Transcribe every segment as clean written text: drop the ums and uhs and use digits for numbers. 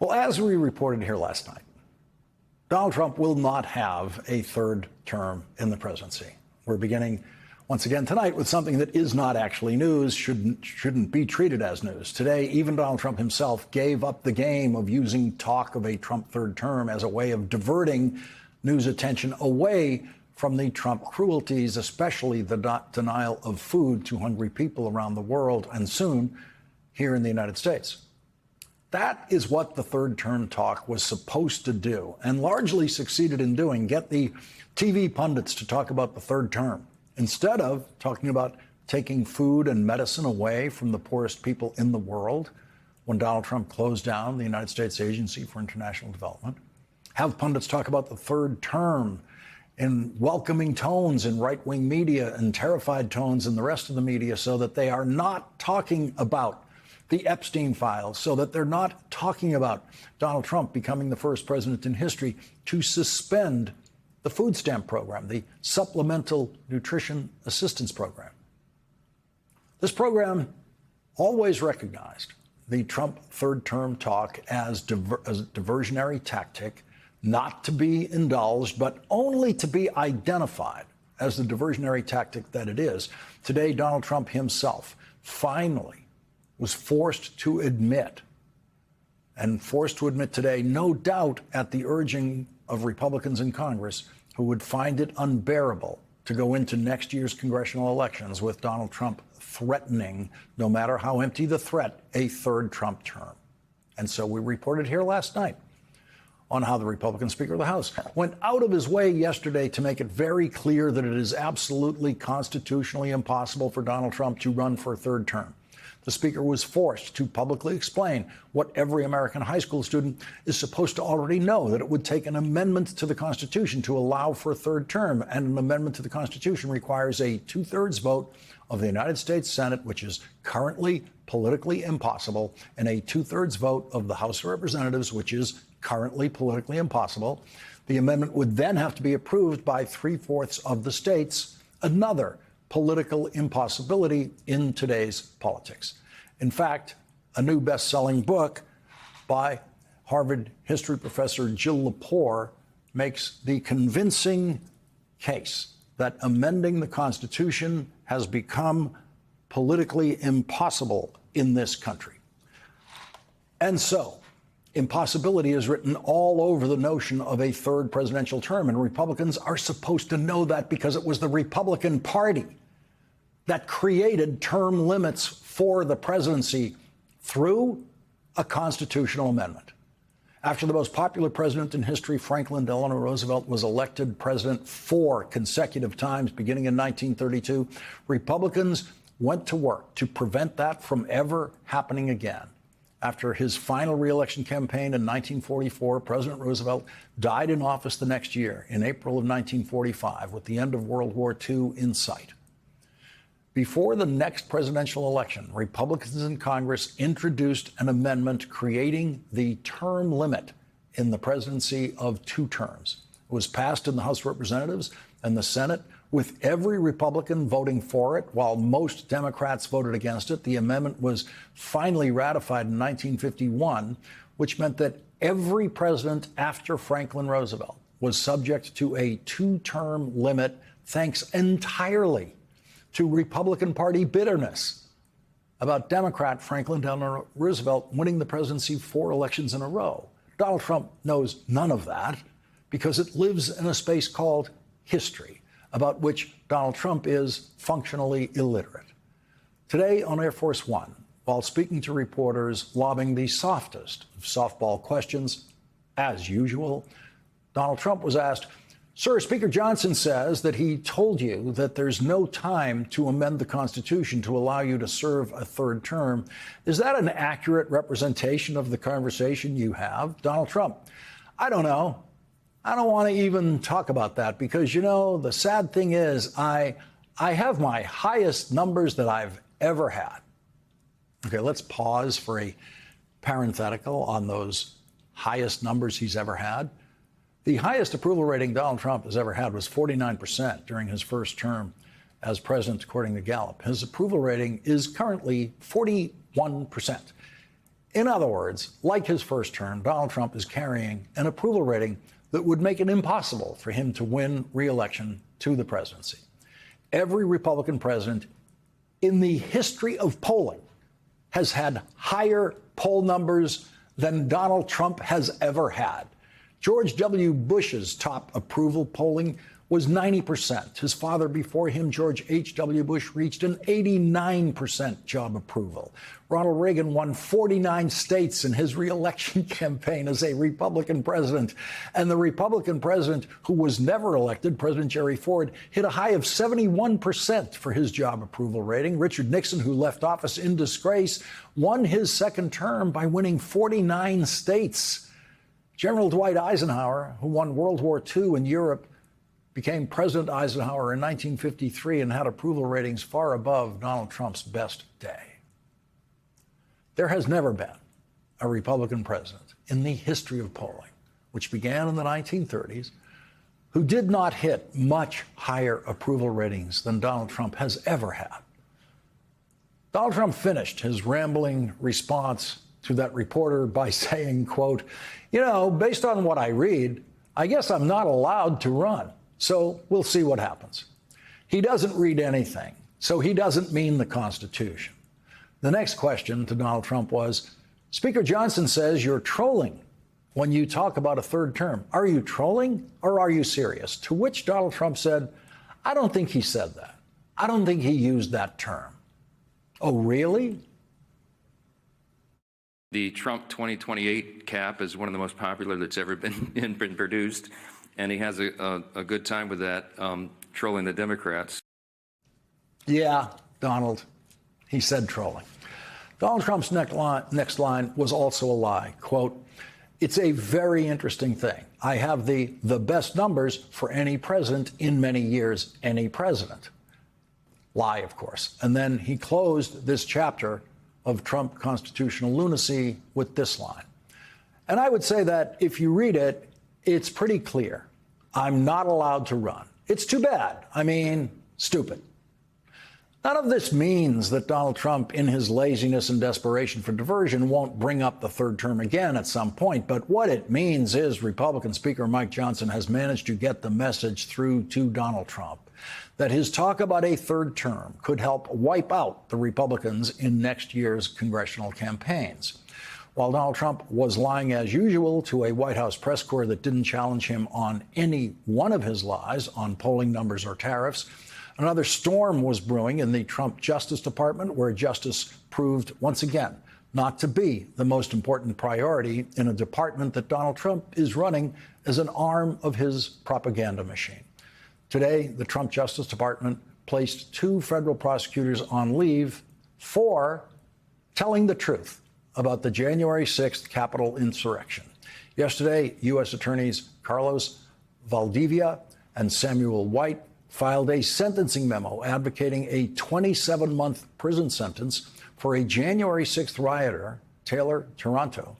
Well, as we reported here last night, Donald Trump will not have a third term in the presidency. We're beginning once again tonight with something that is not actually news, shouldn't be treated as news. Today, even Donald Trump himself gave up the game of using talk of a Trump third term as a way of diverting news attention away from the Trump cruelties, especially the denial of food to hungry people around the world and soon here in the United States. That is what the third term talk was supposed to do and largely succeeded in doing, get the TV pundits to talk about the third term instead of talking about taking food and medicine away from the poorest people in the world when Donald Trump closed down the United States Agency for International Development. Have pundits talk about the third term in welcoming tones in right-wing media and terrified tones in the rest of the media so that they are not talking about the Epstein files, so that they're not talking about Donald Trump becoming the first president in history to suspend the food stamp program, the Supplemental Nutrition Assistance Program. This program always recognized the Trump third term talk as a diversionary tactic, not to be indulged, but only to be identified as the diversionary tactic that it is. Today, Donald Trump himself finally was forced to admit today, no doubt at the urging of Republicans in Congress who would find it unbearable to go into next year's congressional elections with Donald Trump threatening, no matter how empty the threat, a third Trump term. And so we reported here last night on how the Republican Speaker of the House went out of his way yesterday to make it very clear that it is absolutely constitutionally impossible for Donald Trump to run for a third term. The Speaker was forced to publicly explain what every American high school student is supposed to already know, that it would take an amendment to the Constitution to allow for a third term, and an amendment to the Constitution requires a two-thirds vote of the United States Senate, which is currently politically impossible, and a two-thirds vote of the House of Representatives, which is currently politically impossible. The amendment would then have to be approved by three-fourths of the states, another political impossibility in today's politics. In fact, a new best-selling book by Harvard history professor Jill Lepore makes the convincing case that amending the Constitution has become politically impossible in this country. And so, impossibility is written all over the notion of a third presidential term, and Republicans are supposed to know that because it was the Republican Party that created term limits for the presidency through a constitutional amendment. After the most popular president in history, Franklin Delano Roosevelt, was elected president 4 consecutive times beginning in 1932, Republicans went to work to prevent that from ever happening again. After his final re-election campaign in 1944, President Roosevelt died in office the next year, in April of 1945, with the end of World War II in sight. Before the next presidential election, Republicans in Congress introduced an amendment creating the term limit in the presidency of 2 terms. It was passed in the House of Representatives and the Senate, with every Republican voting for it, while most Democrats voted against it. The amendment was finally ratified in 1951, which meant that every president after Franklin Roosevelt was subject to a 2-term limit, thanks entirely to Republican Party bitterness about Democrat Franklin Delano Roosevelt winning the presidency 4 elections in a row. Donald Trump knows none of that because it lives in a space called history, about which Donald Trump is functionally illiterate. Today on Air Force One, while speaking to reporters lobbing the softest of softball questions, as usual, Donald Trump was asked, "Sir, Speaker Johnson says that he told you that there's no time to amend the Constitution to allow you to serve a third term. Is that an accurate representation of the conversation you have?" Donald Trump: "I don't know. I don't want to even talk about that because, you know, the sad thing is I have my highest numbers that I've ever had." Okay, let's pause for a parenthetical on those highest numbers he's ever had. The highest approval rating Donald Trump has ever had was 49% during his first term as president, according to Gallup. His approval rating is currently 41%. In other words, like his first term, Donald Trump is carrying an approval rating that would make it impossible for him to win re-election to the presidency. Every Republican president in the history of polling has had higher poll numbers than Donald Trump has ever had. George W. Bush's top approval polling was 90%. His father before him, George H.W. Bush, reached an 89% job approval. Ronald Reagan won 49 states in his re-election campaign as a Republican president. And the Republican president who was never elected, President Jerry Ford, hit a high of 71% for his job approval rating. Richard Nixon, who left office in disgrace, won his second term by winning 49 states. General Dwight Eisenhower, who won World War II in Europe, became President Eisenhower in 1953 and had approval ratings far above Donald Trump's best day. There has never been a Republican president in the history of polling, which began in the 1930s, who did not hit much higher approval ratings than Donald Trump has ever had. Donald Trump finished his rambling response to that reporter by saying, quote, "You know, based on what I read, I guess I'm not allowed to run. So we'll see what happens." He doesn't read anything, so he doesn't mean the Constitution. The next question to Donald Trump was, Speaker Johnson says you're trolling when you talk about a third term. Are you trolling or are you serious? To which Donald Trump said, I don't think he said that. I don't think he used that term. Oh, really? The Trump 2028 cap is one of the most popular that's ever been produced. And he has a good time with that, trolling the Democrats. Yeah, Donald, he said trolling. Donald Trump's next line was also a lie. Quote, "It's a very interesting thing. I have the best numbers for any president in many years, any president." Lie, of course. And then he closed this chapter of Trump constitutional lunacy with this line. And I would say that if you read it, it's pretty clear. I'm not allowed to run. It's too bad. I mean, stupid. None of this means that Donald Trump, in his laziness and desperation for diversion, won't bring up the third term again at some point. But what it means is Republican Speaker Mike Johnson has managed to get the message through to Donald Trump that his talk about a third term could help wipe out the Republicans in next year's congressional campaigns. While Donald Trump was lying as usual to a White House press corps that didn't challenge him on any one of his lies on polling numbers or tariffs, another storm was brewing in the Trump Justice Department, where justice proved once again not to be the most important priority in a department that Donald Trump is running as an arm of his propaganda machine. Today, the Trump Justice Department placed 2 federal prosecutors on leave for telling the truth about the January 6th Capitol insurrection. Yesterday, U.S. Attorneys Carlos Valdivia and Samuel White filed a sentencing memo advocating a 27-month prison sentence for a January 6th rioter, Taylor Taranto,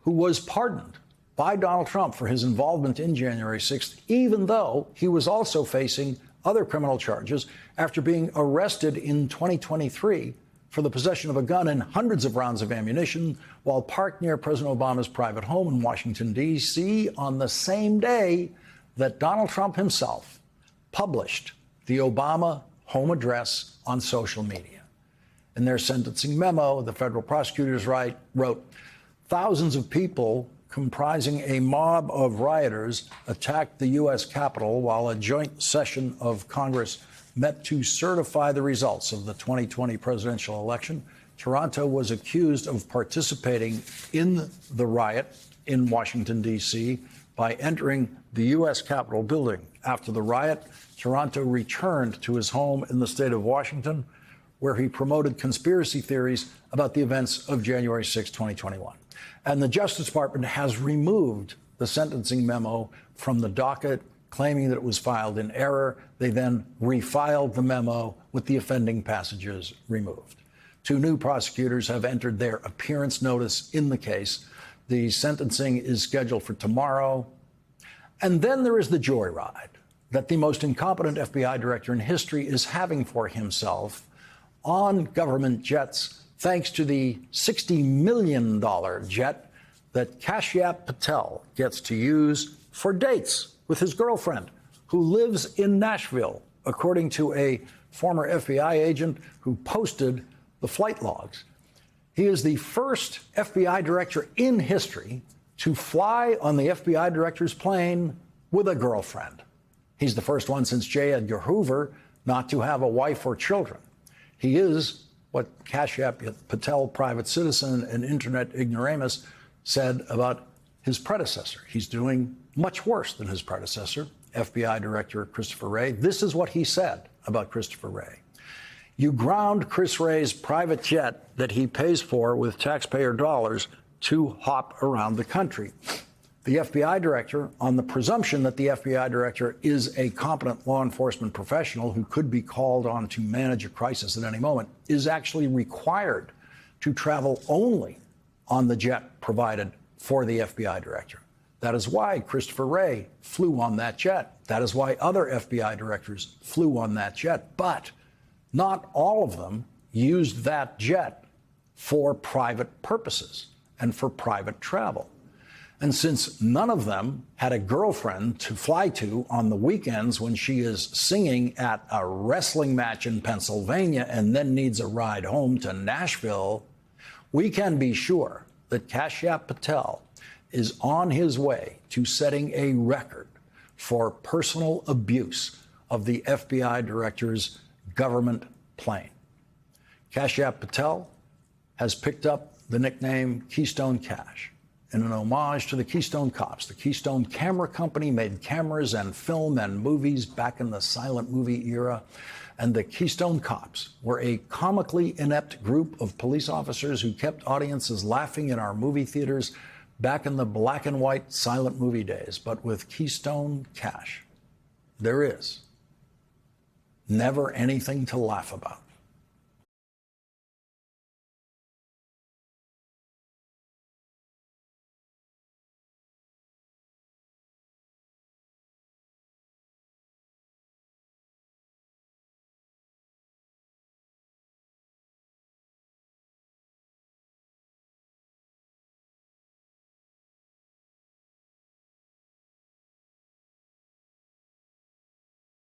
who was pardoned by Donald Trump for his involvement in January 6th, even though he was also facing other criminal charges after being arrested in 2023 for the possession of a gun and hundreds of rounds of ammunition while parked near President Obama's private home in Washington, D.C. on the same day that Donald Trump himself published the Obama home address on social media. In their sentencing memo, the federal prosecutors wrote, "Thousands of people comprising a mob of rioters attacked the U.S. Capitol while a joint session of Congress met to certify the results of the 2020 presidential election. Toronto was accused of participating in the riot in Washington, D.C. by entering the U.S. Capitol building. After the riot, Toronto returned to his home in the state of Washington, where he promoted conspiracy theories about the events of January 6, 2021. And the Justice Department has removed the sentencing memo from the docket, claiming that it was filed in error. They then refiled the memo with the offending passages removed. 2 new prosecutors have entered their appearance notice in the case. The sentencing is scheduled for tomorrow. And then there is the joyride that the most incompetent FBI director in history is having for himself on government jets thanks to the $60 million jet that Kashyap Patel gets to use for dates with his girlfriend, who lives in Nashville, according to a former FBI agent who posted the flight logs. He is the first FBI director in history to fly on the FBI director's plane with a girlfriend. He's the first one since J. Edgar Hoover not to have a wife or children. He is what Kashyap Patel, private citizen and internet ignoramus, said about his predecessor. He's doing much worse than his predecessor, FBI Director Christopher Wray. This is what he said about Christopher Wray. You ground Chris Wray's private jet that he pays for with taxpayer dollars to hop around the country. The FBI director, on the presumption that the FBI director is a competent law enforcement professional who could be called on to manage a crisis at any moment, is actually required to travel only on the jet provided for the FBI director. That is why Christopher Wray flew on that jet. That is why other FBI directors flew on that jet. But not all of them used that jet for private purposes and for private travel. And since none of them had a girlfriend to fly to on the weekends when she is singing at a wrestling match in Pennsylvania and then needs a ride home to Nashville, we can be sure that Kashyap Patel is on his way to setting a record for personal abuse of the FBI director's government plane. Kashyap Patel has picked up the nickname Keystone Cash in an homage to the Keystone Cops. The Keystone Camera Company made cameras and film and movies back in the silent movie era. And the Keystone Cops were a comically inept group of police officers who kept audiences laughing in our movie theaters back in the black and white silent movie days. But with Keystone Cash, there is never anything to laugh about.